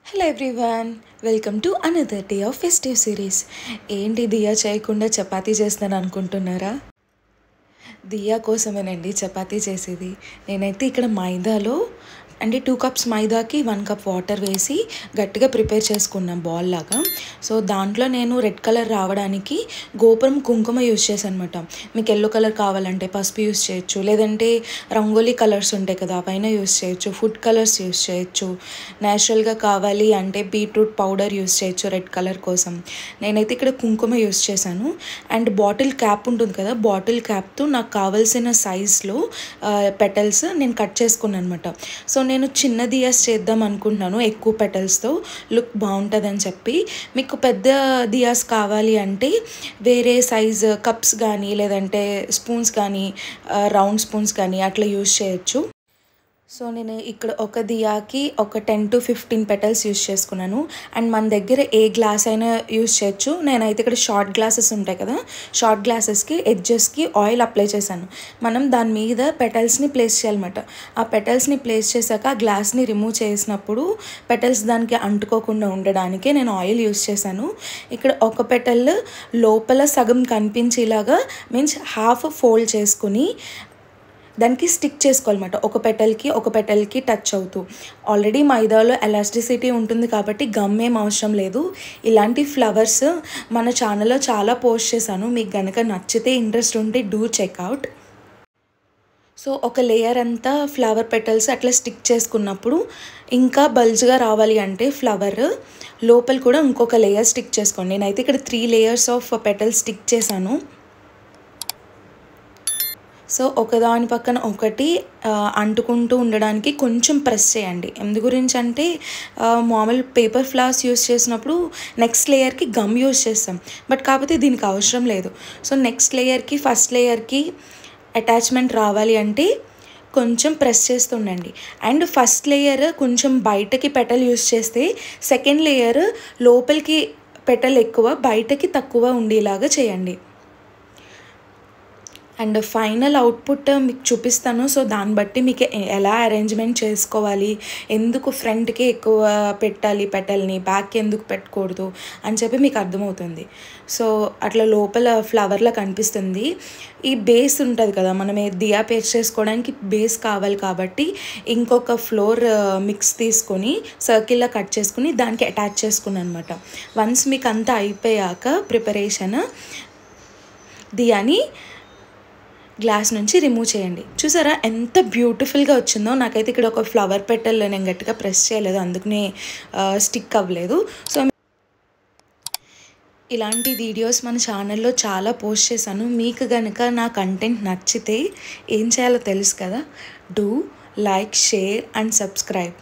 Hello everyone, welcome to another day of festive series. ఏంటి దియా చేయకుండా చపాతీ చేస్తున్నాను అనుకుంటున్నారా? దియా కోసమేనండి చపాతీ చేసేది. నేనైతే ఇక్కడ మైదాలో అంటే 2 కప్స్ మైదాకి 1 కప్ వాటర్ వేసి గట్టిగా ప్రిపేర్ చేసుకున్నాను బాల్ లాగా. సో దాంట్లో నేను రెడ్ కలర్ రావడానికి గోపురం కుంకుమ యూస్ చేశాను అనమాట. మీకు ఎల్లో కలర్ కావాలంటే పసుపు యూస్ చేయొచ్చు, లేదంటే రంగోలీ కలర్స్ ఉంటాయి కదా అవైనా యూస్ చేయొచ్చు, ఫుడ్ కలర్స్ యూస్ చేయొచ్చు, న్యాచురల్గా కావాలి అంటే బీట్రూట్ పౌడర్ యూస్ చేయొచ్చు రెడ్ కలర్ కోసం. నేనైతే ఇక్కడ కుంకుమ యూస్ చేశాను. అండ్ బాటిల్ క్యాప్ ఉంటుంది కదా, బాటిల్ క్యాప్తో నాకు కావాల్సిన సైజ్లో పెటల్స్ నేను కట్ చేసుకున్నాను అనమాట. సో నేను చిన్న దియాస్ చేద్దాం అనుకుంటున్నాను, ఎక్కువ పెటల్స్తో లుక్ బాగుంటుందని చెప్పి. మీకు పెద్ద దియాస్ కావాలి అంటే వేరే సైజ్ కప్స్ కానీ లేదంటే స్పూన్స్ కానీ రౌండ్ స్పూన్స్ కానీ అట్లా యూస్ చేయొచ్చు. సో నేను ఇక్కడ ఒక దియాకి ఒక 10 to 15 పెటల్స్ యూస్ చేసుకున్నాను. అండ్ మన దగ్గర ఏ గ్లాస్ అయినా యూస్ చేయొచ్చు. నేనైతే ఇక్కడ షార్ట్ గ్లాసెస్ ఉంటాయి కదా, షార్ట్ గ్లాసెస్కి ఎడ్జెస్కి ఆయిల్ అప్లై చేశాను. మనం దాని మీద పెటల్స్ని ప్లేస్ చేయాలన్నమాట. ఆ పెటల్స్ని ప్లేస్ చేశాక ఆ గ్లాస్ని రిమూవ్ చేసినప్పుడు పెటల్స్ దానికి అంటుకోకుండా ఉండడానికి నేను ఆయిల్ యూస్ చేశాను. ఇక్కడ ఒక పెటల్ లోపల సగం కనిపించేలాగా మీన్స్ హాఫ్ ఫోల్డ్ చేసుకుని దానికి స్టిక్ చేసుకోవాలన్నమాట. ఒక పెటల్కి టచ్ అవుతూ. ఆల్రెడీ మైదాలో ఎలాస్టిసిటీ ఉంటుంది కాబట్టి గమ్ ఏం అవసరం లేదు. ఇలాంటి ఫ్లవర్స్ మన ఛానల్లో చాలా పోస్ట్ చేశాను, మీకు కనుక నచ్చితే ఇంట్రెస్ట్ ఉంటే డూ చెక్అవుట్. సో ఒక లేయర్ అంతా ఫ్లవర్ పెటల్స్ అట్లా స్టిక్ చేసుకున్నప్పుడు ఇంకా బల్జ్గా రావాలి అంటే ఫ్లవర్ లోపల కూడా ఇంకొక లేయర్ స్టిక్ చేసుకోండి. నేనైతే ఇక్కడ 3 layers ఆఫ్ పెటల్స్ స్టిక్ చేశాను. సో ఒకదాని పక్కన ఒకటి అంటుకుంటూ ఉండడానికి కొంచెం ప్రెస్ చేయండి. ఎందు గురించి అంటే మామూలు పేపర్ ఫ్లవర్స్ యూస్ చేసినప్పుడు నెక్స్ట్ లేయర్కి గమ్ యూస్ చేస్తాం, బట్ కాకపోతే దీనికి అవసరం లేదు. సో నెక్స్ట్ లేయర్కి ఫస్ట్ లేయర్కి అటాచ్మెంట్ రావాలి అంటే కొంచెం ప్రెస్ చేస్తుండండి. అండ్ ఫస్ట్ లేయర్ కొంచెం బయటకి పెటల్ యూస్ చేస్తే సెకండ్ లేయర్ లోపలికి పెటల్ ఎక్కువ బయటకి తక్కువ ఉండేలాగా చేయండి. అండ్ ఫైనల్ అవుట్పుట్ మీకు చూపిస్తాను. సో దాన్ని బట్టి మీకు ఎలా అరేంజ్మెంట్ చేసుకోవాలి, ఎందుకు ఫ్రంట్కి ఎక్కువ పెట్టాలి పెటల్ని, బ్యాక్ ఎందుకు పెట్టకూడదు అని చెప్పి మీకు అర్థమవుతుంది. సో అట్లా లోపల ఫ్లవర్లా కనిపిస్తుంది. ఈ బేస్ ఉంటుంది కదా, మనం దియా పేస్ట్ చేసుకోవడానికి బేస్ కావాలి కాబట్టి ఇంకొక ఫ్లోర్ మిక్స్ తీసుకొని సర్కిల్లా కట్ చేసుకుని దానికి అటాచ్ చేసుకున్నాను అనమాట. వన్స్ మీకు అంతా అయిపోయాక ప్రిపరేషన్ దియాని గ్లాస్ నుంచి రిమూవ్ చేయండి. చూసారా ఎంత బ్యూటిఫుల్గా వచ్చిందో. నాకైతే ఇక్కడ ఒక ఫ్లవర్ పెటల్ నేను గట్టిగా ప్రెస్ చేయలేదు, అందుకనే స్టిక్ అవ్వలేదు. సో ఇలాంటి వీడియోస్ మన ఛానల్లో చాలా పోస్ట్ చేశాను. మీకు కనుక నా కంటెంట్ నచ్చితే ఏం చేయాలో తెలుసు కదా, do like, share and subscribe.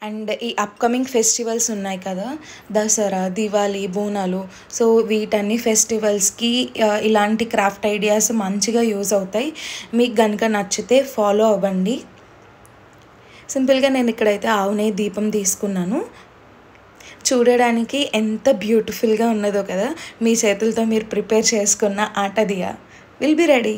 And ఈ అప్కమింగ్ ఫెస్టివల్స్ ఉన్నాయి కదా, దసరా, దివాళీ, బోనాలు. సో వీటన్ని ఫెస్టివల్స్కి ఇలాంటి క్రాఫ్ట్ ఐడియాస్ మంచిగా యూజ్ అవుతాయి. మీకు కనుక నచ్చితే ఫాలో అవ్వండి. సింపుల్గా నేను ఇక్కడైతే ఆవునే దీపం తీసుకున్నాను. చూడడానికి ఎంత బ్యూటిఫుల్గా ఉన్నదో కదా, మీ చేతులతో మీరు ప్రిపేర్ చేసుకున్న ఆట దియా విల్ బి రెడీ.